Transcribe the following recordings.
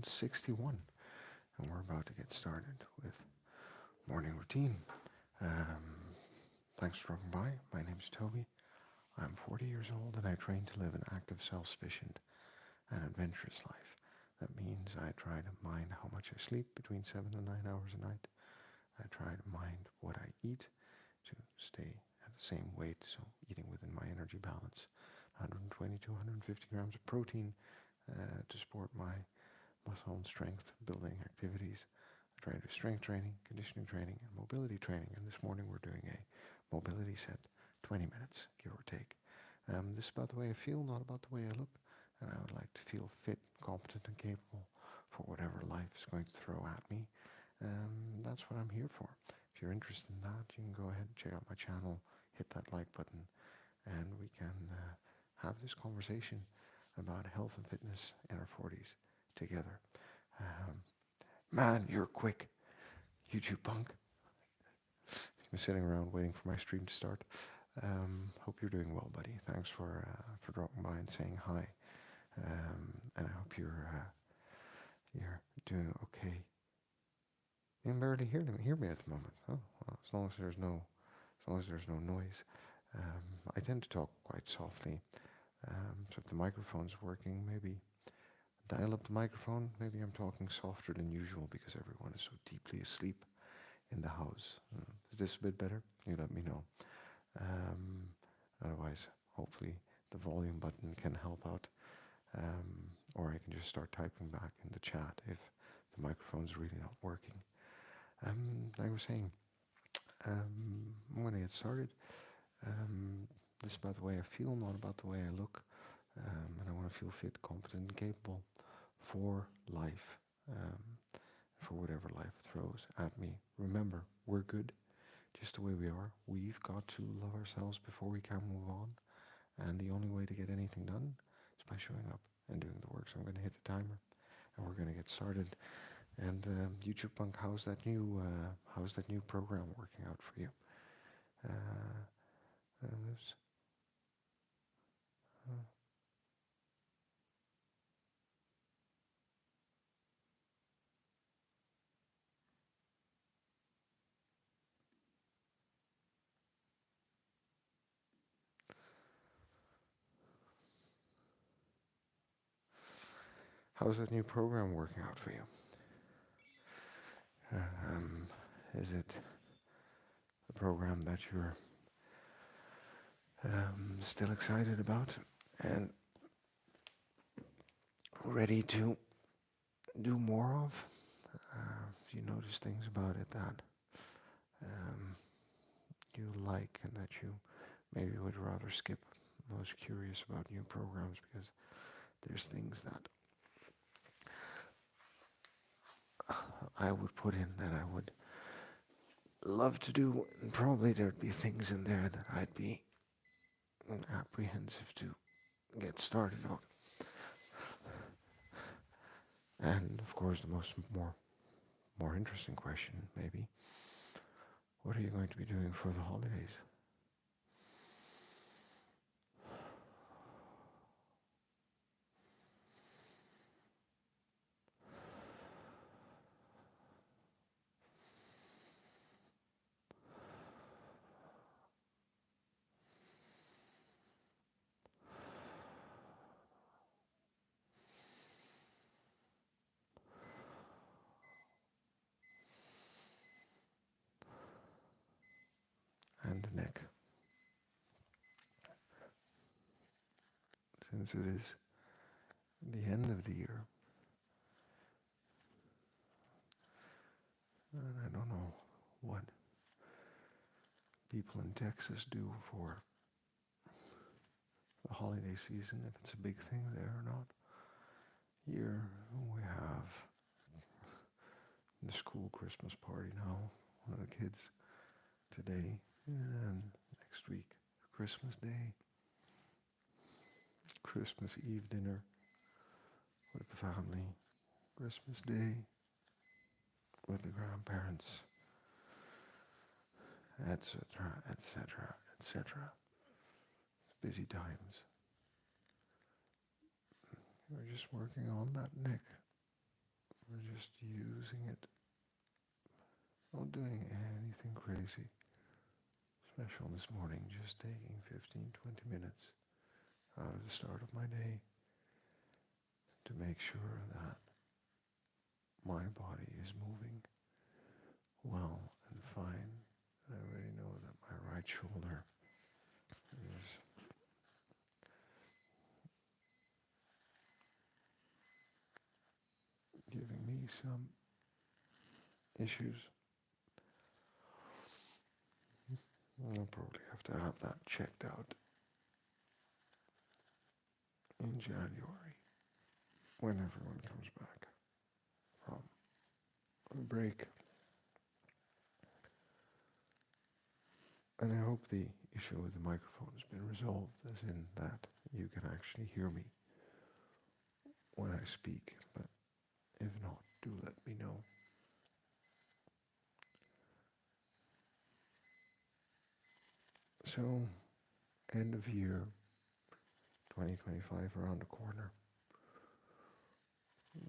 61, and we're about to get started with morning routine. Um, Thanks for dropping by. My name's Toby. I'm 40 years old and I train to live an active, self-sufficient, and adventurous life. That means I try to mind how much I sleep, between 7 and 9 hours a night. I try to mind what I eat to stay at the same weight, so eating within my energy balance. 120 to 150 grams of protein to support my muscle and strength building activities. I try to do strength training, conditioning training, and mobility training. And this morning we're doing a mobility set, 20 minutes, give or take. This is about the way I feel, not about the way I look. And I would like to feel fit, competent, and capable for whatever life is going to throw at me. That's what I'm here for. If you're interested in that, you can go ahead and check out my channel, hit that like button, and we can have this conversation about health and fitness in our 40s together. Um, Man, you're quick, YouTube punk. I'm sitting around waiting for my stream to start. Hope you're doing well, buddy. Thanks for dropping by and saying hi. And I hope you're doing okay. You can barely hear me at the moment. Oh, well, as long as there's no noise. I tend to talk quite softly. So if the microphone's working, maybe dial up the microphone. Maybe I'm talking softer than usual because everyone is so deeply asleep in the house. Is this a bit better? You let me know. Um, Otherwise, hopefully the volume button can help out. Or I can just start typing back in the chat if the microphone's really not working. Like I was saying, I'm going to get started. This is about the way I feel, not about the way I look. And I want to feel fit, competent, and capable for life, for whatever life throws at me. Remember, we're good just the way we are. We've got to love ourselves before we can move on. And the only way to get anything done is by showing up and doing the work. So I'm going to hit the timer and we're going to get started. And YouTube Punk, how's that new program working out for you? This, uh, How's that new program working out for you? Um, is it a program that you're still excited about and ready to do more of? Do you notice things about it that you like and that you maybe would rather skip? I was curious about new programs because there's things that I would put in that I would love to do, and probably there'd be things in there that I'd be apprehensive to get started on. And of course, the more interesting question, maybe, what are you going to be doing for the holidays? And the neck, since it is the end of the year, and I don't know what people in Texas do for the holiday season, if it's a big thing there or not. Here we have the school Christmas party now, one of the kids today, and then next week, Christmas Day, Christmas Eve dinner with the family, Christmas Day with the grandparents, etc., etc., etc. Busy times. We're just working on that neck. just using it, not doing anything crazy special this morning, just taking 15-20 minutes out of the start of my day to make sure that my body is moving well and fine. I already know that my right shoulder is giving me some issues. I'll probably have to have that checked out in January when everyone comes back from a break. And I hope the issue with the microphone has been resolved, as in that you can actually hear me when I speak, but if not, do let me know. So, end of year 2025 around the corner.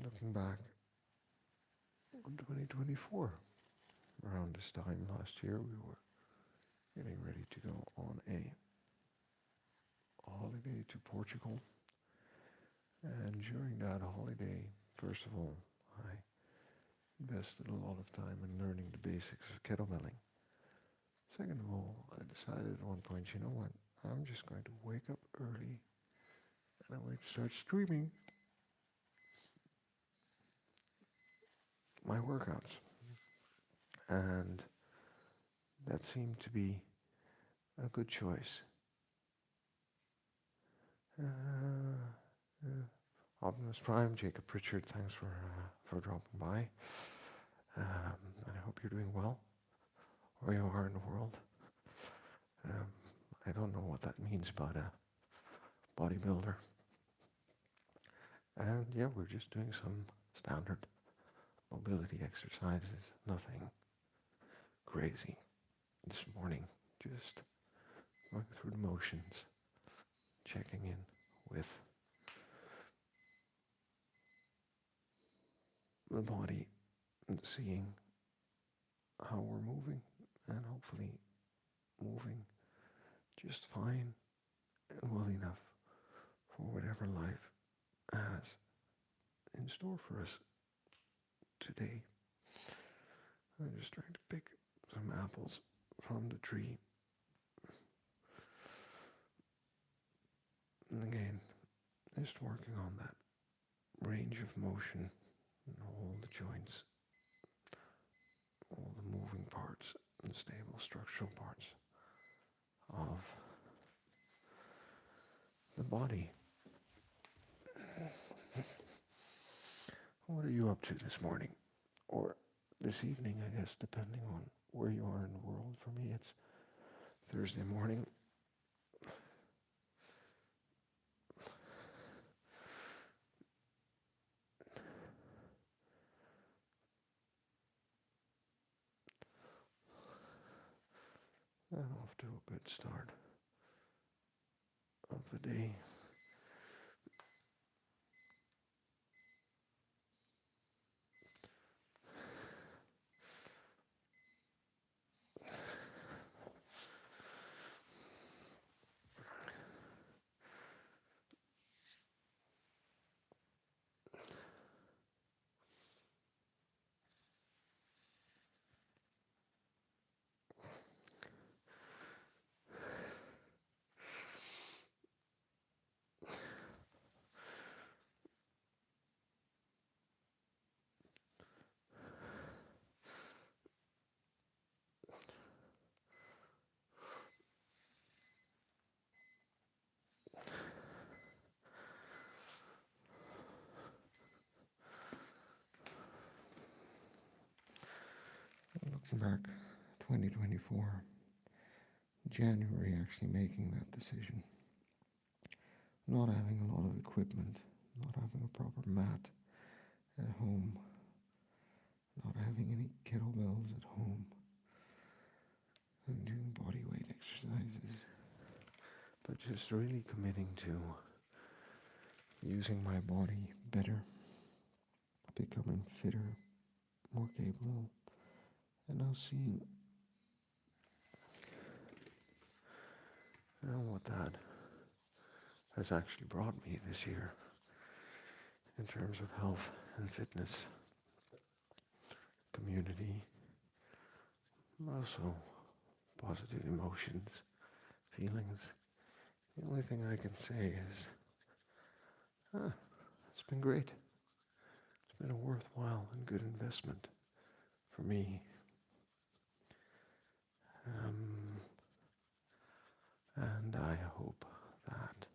Looking back on 2024, around this time last year, we were getting ready to go on a holiday to Portugal. And during that holiday, first of all, I invested a lot of time in learning the basics of kettlebelling. Second of all, I decided at one point, you know what, I'm just going to wake up early and I'm going to start streaming my workouts. And that seemed to be a good choice. Optimus Prime, Jacob Pritchard, thanks for dropping by. And I hope you're doing well where you are in the world. I don't know what that means about a bodybuilder. And yeah, we're just doing some standard mobility exercises, nothing crazy this morning, just going through the motions, checking in with the body and seeing how we're moving, and hopefully moving just fine and well enough for whatever life has in store for us today. I'm just trying to pick some apples from the tree. And again, just working on that range of motion in all the joints, all the moving parts and stable structural parts of the body. What are you up to this morning? Or this evening, I guess, depending on where you are in the world. For me, it's Thursday morning. And off to a good start of the day. Looking back, 2024, January actually making that decision. Not having a lot of equipment, not having a proper mat at home, not having any kettlebells at home, and doing body weight exercises, but just really committing to using my body better, becoming fitter, more capable, and now seeing what that has actually brought me this year in terms of health and fitness, community, also positive emotions, feelings. The only thing I can say is, it's been great. It's been a worthwhile and good investment for me. And I hope that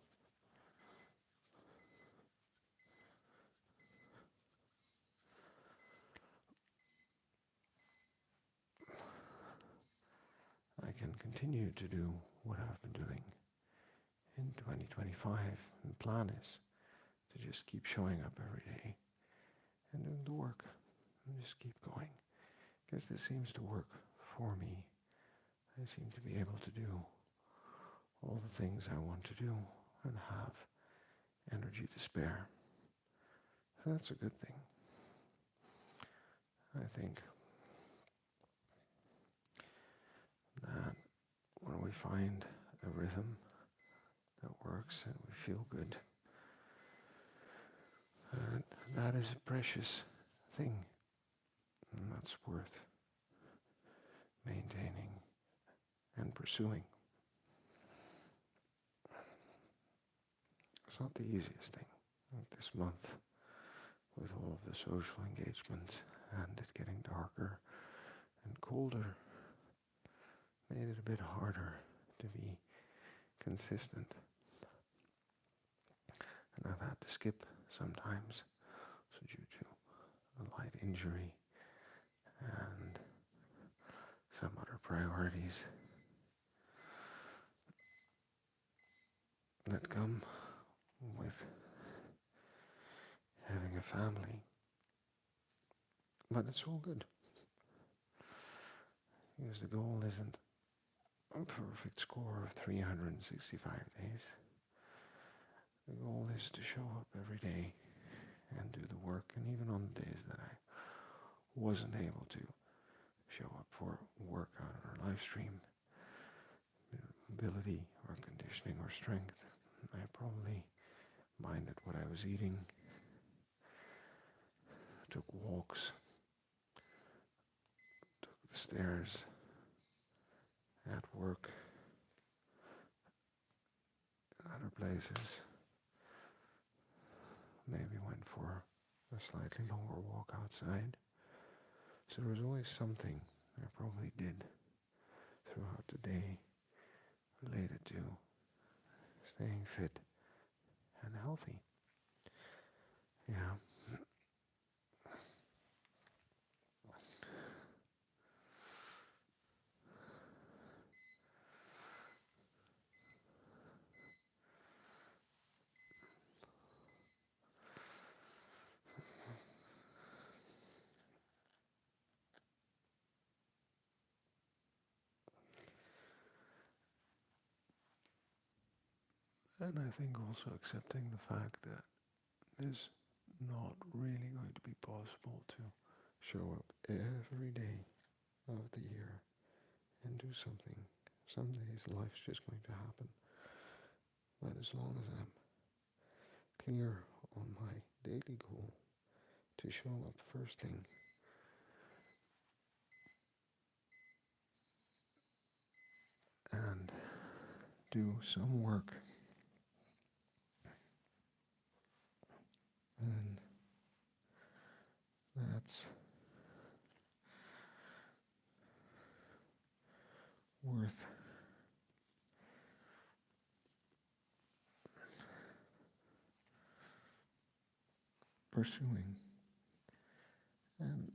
I can continue to do what I've been doing in 2025. And the plan is to just keep showing up every day and doing the work and just keep going. Because this seems to work for me. I seem to be able to do all the things I want to do and have energy to spare. So that's a good thing. I think that when we find a rhythm that works and we feel good, that is a precious thing, and that's worth maintaining and pursuing. It's not the easiest thing. Like this month, with all of the social engagements and it getting darker and colder, made it a bit harder to be consistent. And I've had to skip sometimes, so due to a light injury and some other priorities that come with having a family. But it's all good. Because the goal isn't a perfect score of 365 days. The goal is to show up every day and do the work, and even on the days that I wasn't able to show up for workout or live stream, ability or conditioning or strength, I probably minded what I was eating, took walks, took the stairs at work, other places, maybe went for a slightly longer walk outside. So there was always something I probably did throughout the day related to staying fit and healthy. Yeah. And I think also accepting the fact that it's not really going to be possible to show up every day of the year and do something. Some days life's just going to happen. But as long as I'm clear on my daily goal to show up first thing and do some work, then that's worth pursuing. And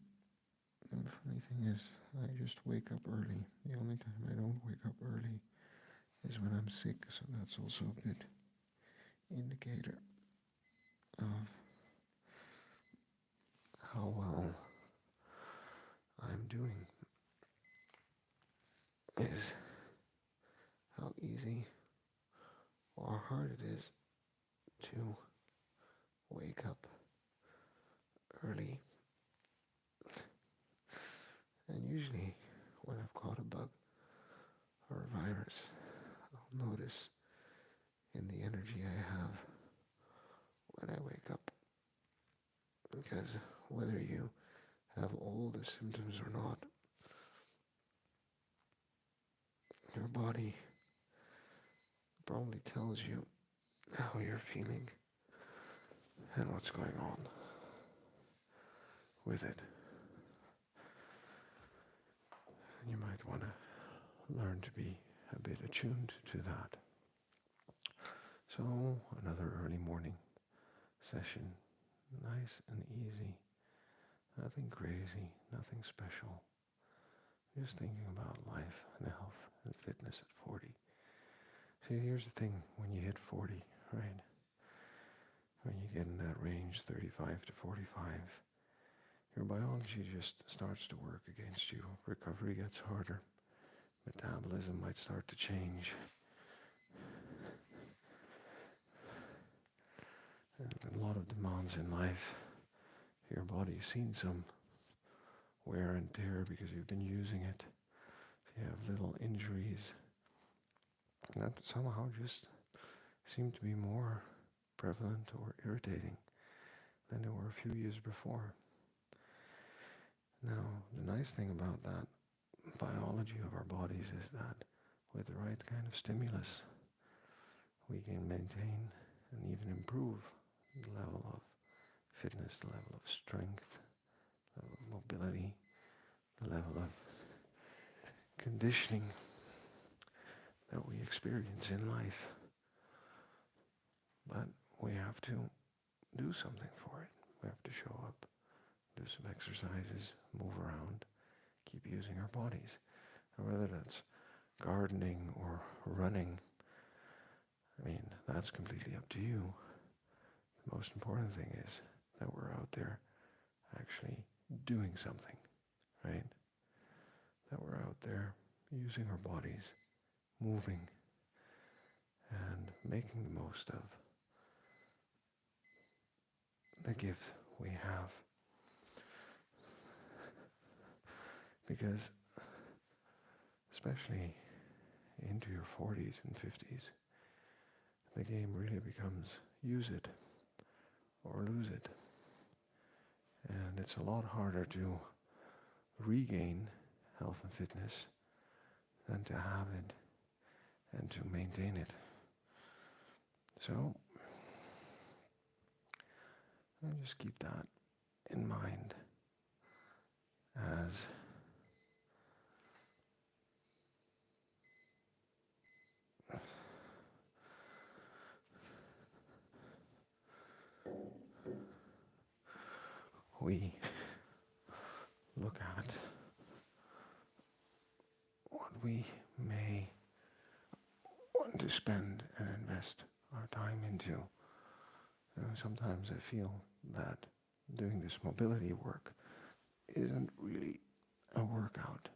the funny thing is, I just wake up early. The only time I don't wake up early is when I'm sick, so that's also a good indicator of how well I'm doing. Is how easy or hard it is to wake up early this in the energy I have when I wake up. Because whether you have all the symptoms or not, your body probably tells you how you're feeling and what's going on with it. And you might want to learn to be a bit attuned to that. So another early morning session, nice and easy, nothing crazy, nothing special. Just thinking about life and health and fitness at 40. See, here's the thing, when you hit 40, right? When you get in that range, 35 to 45, your biology just starts to work against you. Recovery gets harder. Metabolism might start to change. And a lot of demands in life. Your body's seen some wear and tear because you've been using it. So you have little injuries that somehow just seem to be more prevalent or irritating than they were a few years before. Now, the nice thing about that biology of our bodies is that with the right kind of stimulus, we can maintain and even improve the level of fitness, the level of strength, the level of mobility, the level of conditioning that we experience in life. But we have to do something for it. We have to show up, do some exercises, move around, keep using our bodies. And whether that's gardening or running, I mean, that's completely up to you. The most important thing is that we're out there actually doing something, right? That we're out there using our bodies, moving, and making the most of the gift we have. Because especially into your 40s and 50s, the game really becomes use it or lose it. And it's a lot harder to regain health and fitness than to have it and to maintain it. So, I'll just keep that in mind as we look at what we may want to spend and invest our time into. Sometimes I feel that doing this mobility work isn't really a workout.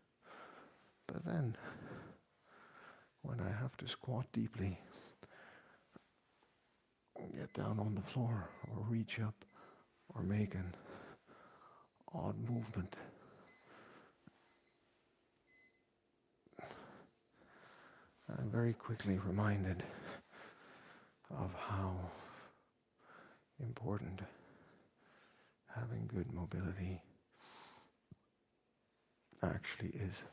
But then, when I have to squat deeply, get down on the floor, or reach up, or make an odd movement, I'm very quickly reminded of how important having good mobility actually is.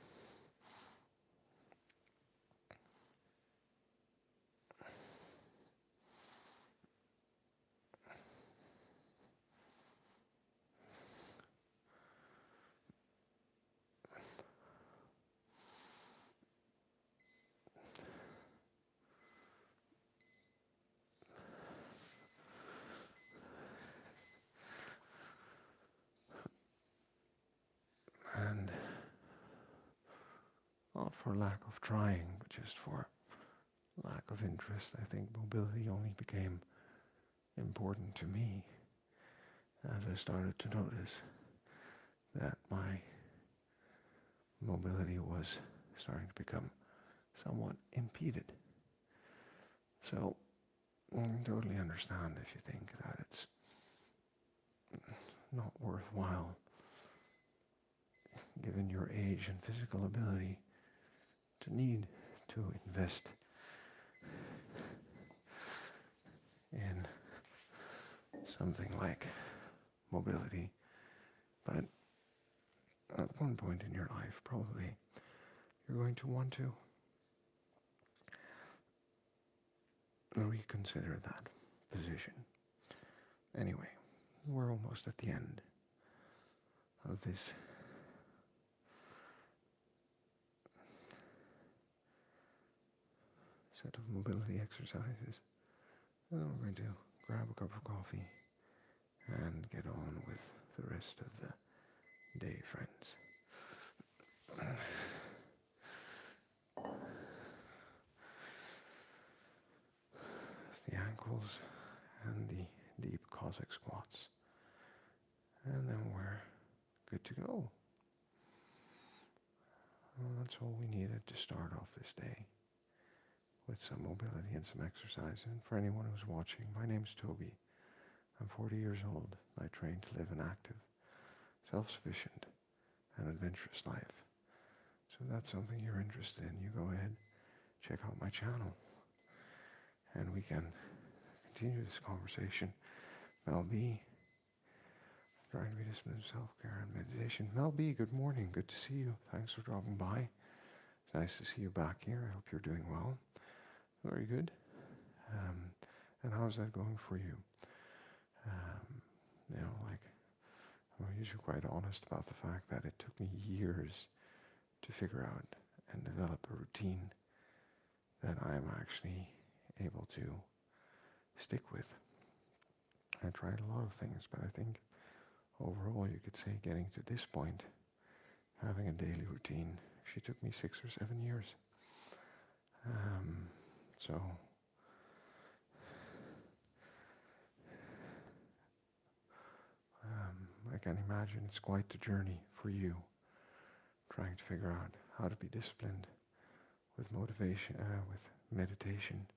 And not for lack of trying, but just for lack of interest, I think mobility only became important to me as I started to notice that my mobility was starting to become somewhat impeded. So I can totally understand if you think that it's not worthwhile, given your age and physical ability, to need to invest in something like mobility, but at one point in your life, probably, you're going to want to reconsider that position. Anyway, we're almost at the end of this set of mobility exercises. And we're going to grab a cup of coffee and get on with the rest of the day, friends. The ankles and the deep Cossack squats. And then we're good to go. Well, that's all we needed to start off this day, with some mobility and some exercise. And for anyone who's watching, my name's Toby. I'm 40 years old. I train to live an active, self-sufficient, and adventurous life. So if that's something you're interested in, you go ahead, check out my channel, and we can continue this conversation. Mel B, trying to be disciplined, self-care and meditation. Mel B, good morning. Good to see you. Thanks for dropping by. It's nice to see you back here. I hope you're doing well. Very good. And how's that going for you? I'm usually quite honest about the fact that it took me years to figure out and develop a routine that I'm actually able to stick with. I tried a lot of things, but I think overall you could say getting to this point, having a daily routine, actually took me 6 or 7 years. So I can imagine it's quite the journey for you, trying to figure out how to be disciplined with motivation, with meditation,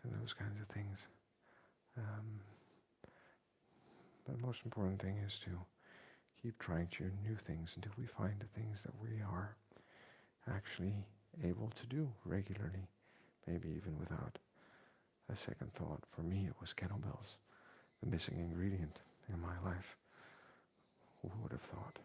and those kinds of things. But the most important thing is to keep trying to new things until we find the things that we are actually able to do regularly, maybe even without a second thought. For me, it was kettlebells, the missing ingredient in my life. Who would have thought?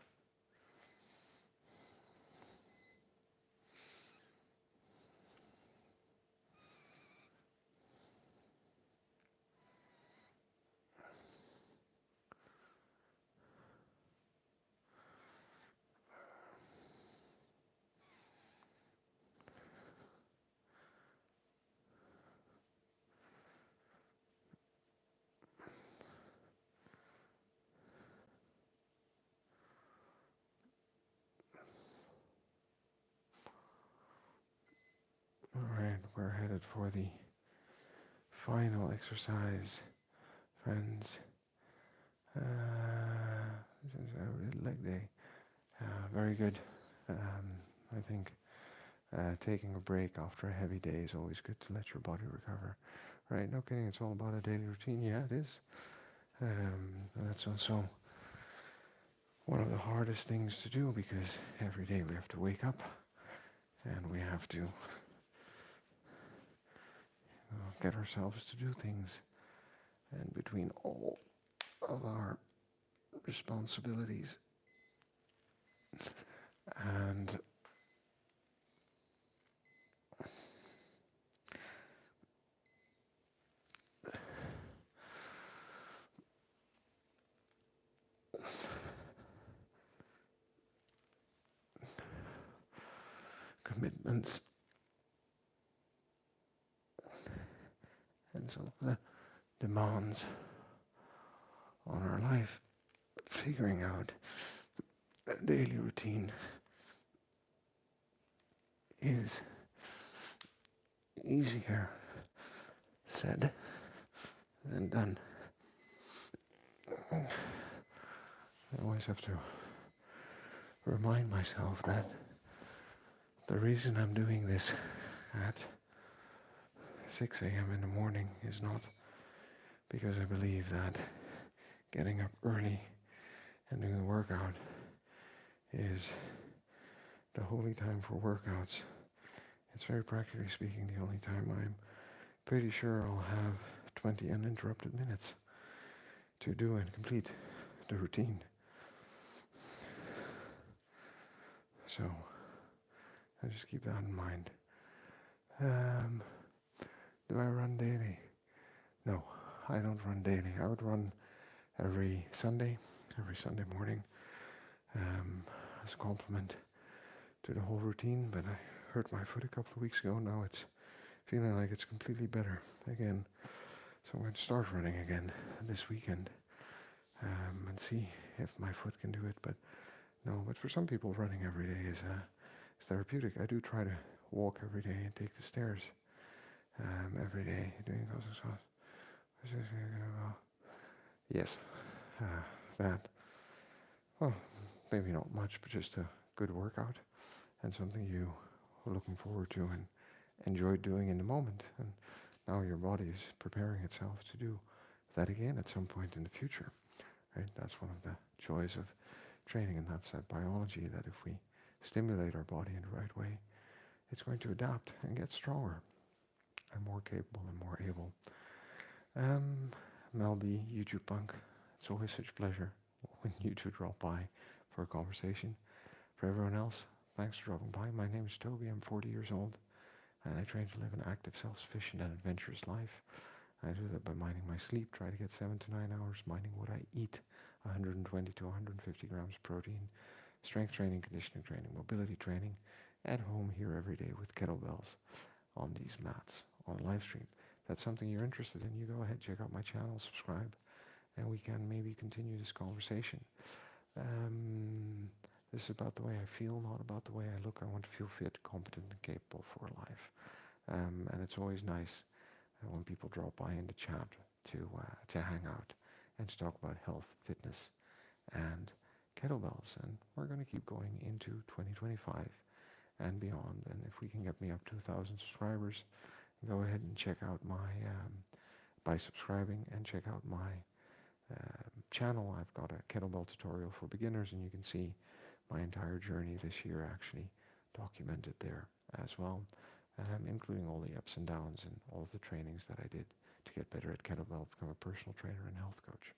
All right, we're headed for the final exercise, friends. This is a leg day. Very good. I think taking a break after a heavy day is always good to let your body recover. Right? No kidding. It's all about a daily routine. Yeah, it is. And that's also one of the hardest things to do, because every day we have to wake up and we have to get ourselves to do things. And between all of our responsibilities and commitments and some of the demands on our life, figuring out a daily routine is easier said than done. I always have to remind myself that the reason I'm doing this at 6 a.m. in the morning is not because I believe that getting up early and doing the workout is the holy time for workouts. It's very practically speaking the only time I'm pretty sure I'll have 20 uninterrupted minutes to do and complete the routine. So I just keep that in mind. Do I run daily? No, I don't run daily. I would run every Sunday morning, as a complement to the whole routine, but I hurt my foot a couple of weeks ago. Now it's feeling like it's completely better again. So I'm going to start running again this weekend, and see if my foot can do it. But no, but for some people, running every day is therapeutic. I do try to walk every day and take the stairs every day. Doing yes, that. Well, maybe not much, but just a good workout and something you are looking forward to and enjoy doing in the moment. And now your body is preparing itself to do that again at some point in the future. Right? That's one of the joys of training, and that's that biology, that if we stimulate our body in the right way, it's going to adapt and get stronger and more capable and more able. Mel B, YouTube Punk, it's always such a pleasure when you two drop by for a conversation. For everyone else, thanks for dropping by. My name is Toby, I'm 40 years old, and I train to live an active, self-sufficient and adventurous life. I do that by minding my sleep, try to get 7 to 9 hours, minding what I eat, 120 to 150 grams protein, strength training, conditioning training, mobility training, at home here every day with kettlebells on these mats, on live stream. If that's something you're interested in, you go ahead, check out my channel, subscribe, and we can maybe continue this conversation. This is about the way I feel, not about the way I look. I want to feel fit, competent, and capable for life. And it's always nice when people drop by in the chat to hang out and to talk about health, fitness, and kettlebells. And we're going to keep going into 2025 and beyond. And if we can get me up to 1,000 subscribers, go ahead and check out my by subscribing and check out my channel. I've got a kettlebell tutorial for beginners, and you can see my entire journey this year actually documented there as well, including all the ups and downs and all of the trainings that I did to get better at kettlebell, become a personal trainer and health coach.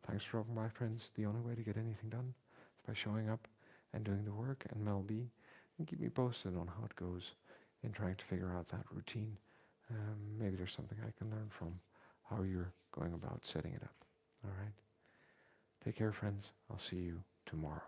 Thanks for dropping by, friends. The only way to get anything done is by showing up and doing the work. And Mel B, and keep me posted on how it goes in trying to figure out that routine. Maybe there's something I can learn from how you're going about setting it up. All right. Take care, friends. I'll see you tomorrow.